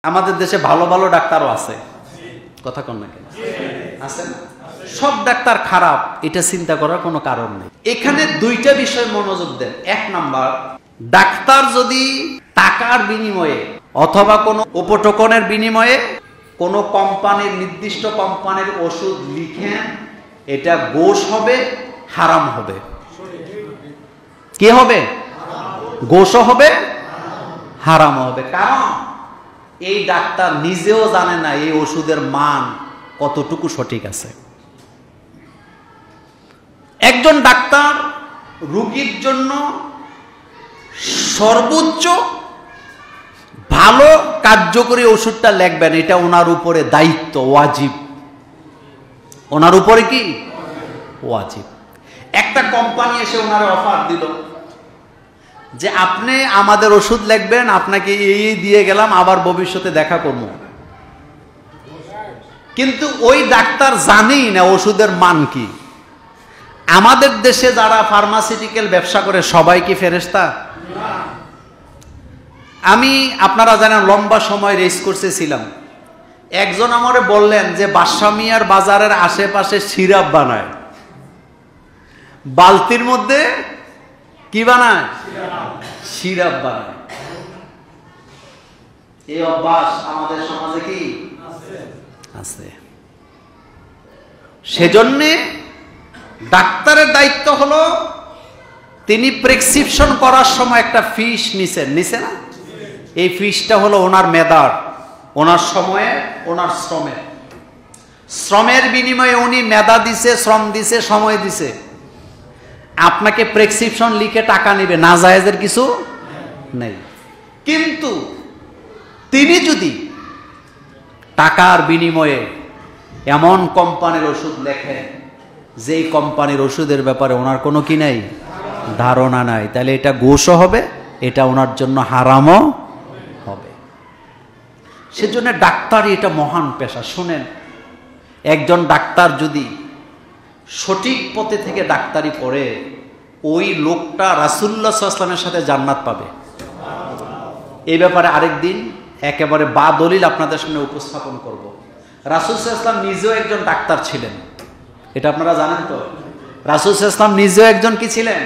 আমাদের দেশে ভালো ভালো ডাক্তারও আছে, কথা কন না কেন? আছে না? সব ডাক্তার খারাপ এটা চিন্তা করার কোনো কারণ নেই। এখানে দুইটা বিষয় মনোযোগ দেন। এক নাম্বার, ডাক্তার যদি টাকার বিনিময়ে অথবা কোনো উপটোকনের বিনিময়ে কোনো কোম্পানির নির্দিষ্ট কোম্পানির ওষুধ লিখেন, এটা গোশ হবে, হারাম হবে। কি হবে? গোশও হবে, হারাম হবে। কারণ এই ডাক্তার নিজেও জানে না এই ওষুধের মান কতটুকু সঠিক আছে। একজন ডাক্তার রোগীর জন্য সর্বোচ্চ ভালো কার্যকরী ওষুধটা লিখবেন, এটা ওনার উপরে দায়িত্ব, ওয়াজিব। ওনার উপরে কি ওয়াজিব। একটা কোম্পানি এসে ওনারে অফার দিল যে আপনি আমাদের ওষুধ লিখবেন, আপনাকে এই দিয়ে গেলাম, আবার ভবিষ্যতে দেখা করব। কিন্তু ওই ডাক্তার জানেই না ওষুধের মান কি। আমাদের দেশে যারা ফার্মাসিউটিক্যাল ব্যবসা করে সবাই কি ফেরেশতা? আমি, আপনারা জানেন, লম্বা সময় রেস কোর্সে ছিলাম। একজন আমারে বললেন যে বাদশা মিয়ার বাজারের আশেপাশে সিরাপ বানায়, বালতির মধ্যে কি বানায়? সিরাপ বানায়। এই অভ্যাস আমাদের সমাজে কি আছে? সেজন্যে ডাক্তারের দায়িত্ব হলো তিনি প্রেসক্রিপশন করার সময় একটা ফিস নিছে না? এই ফিসটা হলো ওনার মেধার, ওনার সময়ে, ওনার শ্রমের বিনিময়ে উনি মেধা দিছে, শ্রম দিছে, সময় দিছে। আপনাকে প্রেসক্রিপশন লিখে টাকা নেবে, না জায়েজের কিছু নেই। কিন্তু তিনি যদি টাকার বিনিময়ে এমন কোম্পানির ওষুধ লেখেন যেই কোম্পানির ওষুধের ব্যাপারে ওনার কোনো কি নাই, ধারণা নাই, তাহলে এটা গোশও হবে, এটা ওনার জন্য হারামও হবে। সেজন্য ডাক্তারি এটা মহান পেশা। শুনেন, একজন ডাক্তার যদি সঠিক পথে থেকে ডাক্তারি পড়ে, ওই লোকটা রাসূলুল্লাহ সাল্লাল্লাহু আলাইহি ওয়াসাল্লামের সাথে জান্নাত পাবে। এই ব্যাপারে আরেকদিন একেবারে বাদলিল আপনাদের সামনে উপস্থাপন করব। রাসূল সাল্লাল্লাহু আলাইহি ওয়াসাল্লাম নিজেও একজন ডাক্তার ছিলেন, এটা আপনারা জানেন তো? রাসূল সাল্লাল্লাহু আলাইহি ওয়াসাল্লাম নিজেও একজন কি ছিলেন?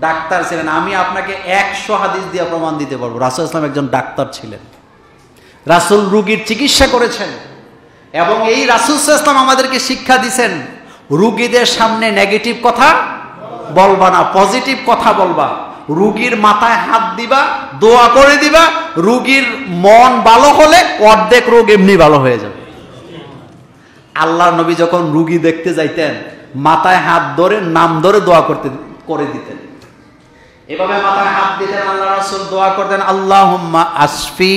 ডাক্তার ছিলেন। আমি আপনাকে 100 হাদিস দিয়ে প্রমাণ দিতে পারবো রাসূল সাল্লাল্লাহু আলাইহি ওয়াসাল্লাম একজন ডাক্তার ছিলেন। রাসূল রোগীর চিকিৎসা করেছেন এবং এই রাসূল সাল্লাল্লাহু আলাইহি ওয়াসাল্লাম আমাদেরকে শিক্ষা দিয়েছেন, রোগীদের সামনে নেগেটিভ কথা বলবা না, পজিটিভ কথা বলবা। রোগীর মাথায় হাত দিবা, দোয়া করে দিবা, রোগীর মন ভালো হলে অর্ধেক রোগ এমনি ভালো হয়ে যাবে। আল্লাহর নবী যখন রোগী দেখতে যাইতেন, মাথায় হাত ধরে নাম ধরে দোয়া করে দিতেন। এভাবে মাথায় হাত দিতেন, আল্লাহ রাসূল দোয়া করতেন, আল্লাহুম্মা আশফি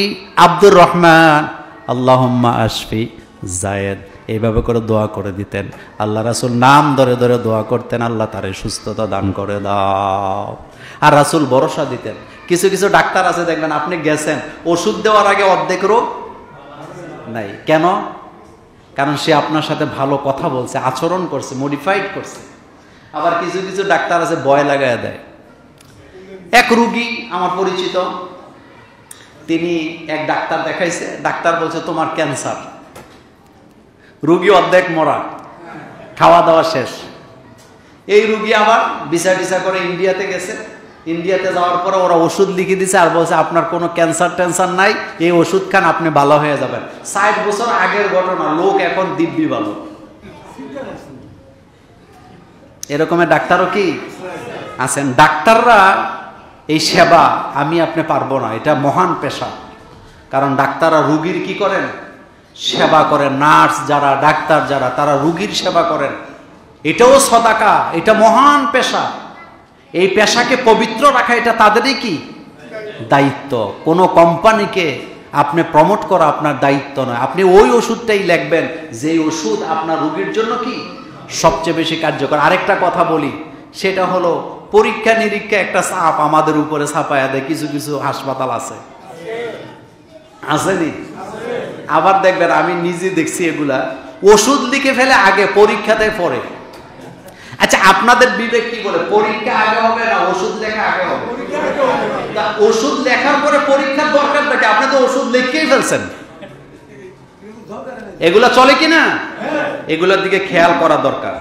আব্দুর রহমান, আল্লাহুম্মা আশফি জায়েদ। এইভাবে করে দোয়া করে দিতেন। আল্লাহ রাসূল নাম ধরে ধরে দোয়া করতেন, আল্লাহ তারে সুস্থতা দান করে দাও। আর রাসূল ভরসা দিতেন। কিছু কিছু ডাক্তার আছে দেখবেন, আপনি গেছেন, ওষুধ দেওয়ার আগে অর্ধেক রোগ নাই। কেন? কারণ সে আপনার সাথে ভালো কথা বলছে, আচরণ করছে, মডিফাইড করছে। আবার কিছু কিছু ডাক্তার আছে ভয় লাগায় দেয়। এক রুগী আমার পরিচিত, তিনি এক ডাক্তার দেখাইছে, ডাক্তার বলছে তোমার ক্যান্সার। রুগী অর্ধেক মরা, খাওয়া দাওয়া শেষ। এই রুগী আবার ভিসা টিসা করে ইন্ডিয়াতে গেছে। ইন্ডিয়াতে যাওয়ার পরে ওরা ওষুধ লিখে দিছে আর বলছে আপনার কোনো ক্যান্সার টেনশন নাই, এই ওষুধ খান, আপনি ভালো হয়ে যাবেন। 60 বছর আগের ঘটনা, লোক এখন দিব্যি ভালো। এরকমের ডাক্তারও কি আছেন? ডাক্তাররা এই সেবা আমি আপনি পারবো না, এটা মহান পেশা। কারণ ডাক্তাররা রুগীর কি করেন? সেবা করেন। নার্স যারা, ডাক্তার যারা, তারা রুগীর সেবা করেন। এটাও সাদাকা, এটা মহান পেশা। এই পেশাকে পবিত্র রাখা এটা তাদেরই কি দায়িত্ব। কোনো কোম্পানিকে আপনি প্রমোট করা আপনার দায়িত্ব নয়। আপনি ওই ওষুধটাই লিখবেন যে ওষুধ আপনার রোগীর জন্য কি সবচেয়ে বেশি কার্যকর। আরেকটা কথা বলি, সেটা হলো পরীক্ষা নিরীক্ষা একটা চাপ আমাদের উপরে চাপায়া দেয়। কিছু কিছু হাসপাতাল আছে, আসেনি? আবার দেখবেন, আমি নিজে দেখছি এগুলা, ওষুধ লিখে ফেলে আগে, পরীক্ষাতে পরে। আচ্ছা, আপনাদের বিবেক কি বলে, পরীক্ষা আগে হবে না ওষুধ লেখা আগে হবে? তা ওষুধ লেখার পরে পরীক্ষার দরকারটাকে, আপনি তো ওষুধ লিখেই ফেলছেন। এগুলা চলে কিনা? এগুলোর দিকে খেয়াল করা দরকার।